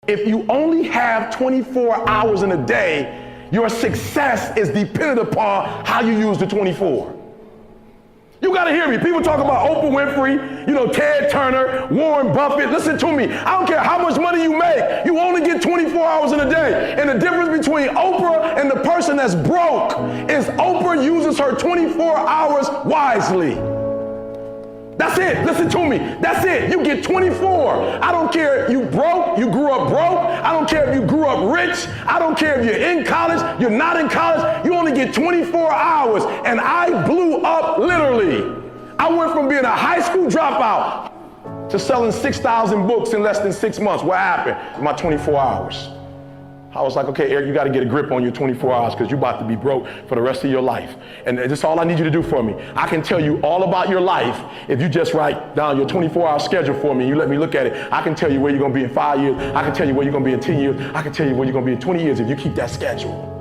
If you only have 24 hours in a day, your success is dependent upon how you use the 24. You gotta hear me. People talk about Oprah Winfrey, Ted Turner, Warren Buffett. Listen to me. I don't care how much money you make. You only get 24 hours in a day. And the difference between Oprah and the person that's broke is Oprah uses her 24 hours wisely. That's it. Listen to me. That's it. You get 24. I don't care if you broke, you grew up broke. I don't care if you grew up rich. I don't care if you're in college, you're not in college. You only get 24 hours. And I blew up literally. I went from being a high school dropout to selling 6,000 books in less than 6 months. What happened? In my 24 hours. I was like, okay, Eric, you got to get a grip on your 24 hours because you're about to be broke for the rest of your life. And that's all I need you to do for me. I can tell you all about your life if you just write down your 24-hour schedule for me and you let me look at it. I can tell you where you're going to be in 5 years. I can tell you where you're going to be in 10 years. I can tell you where you're going to be in 20 years if you keep that schedule.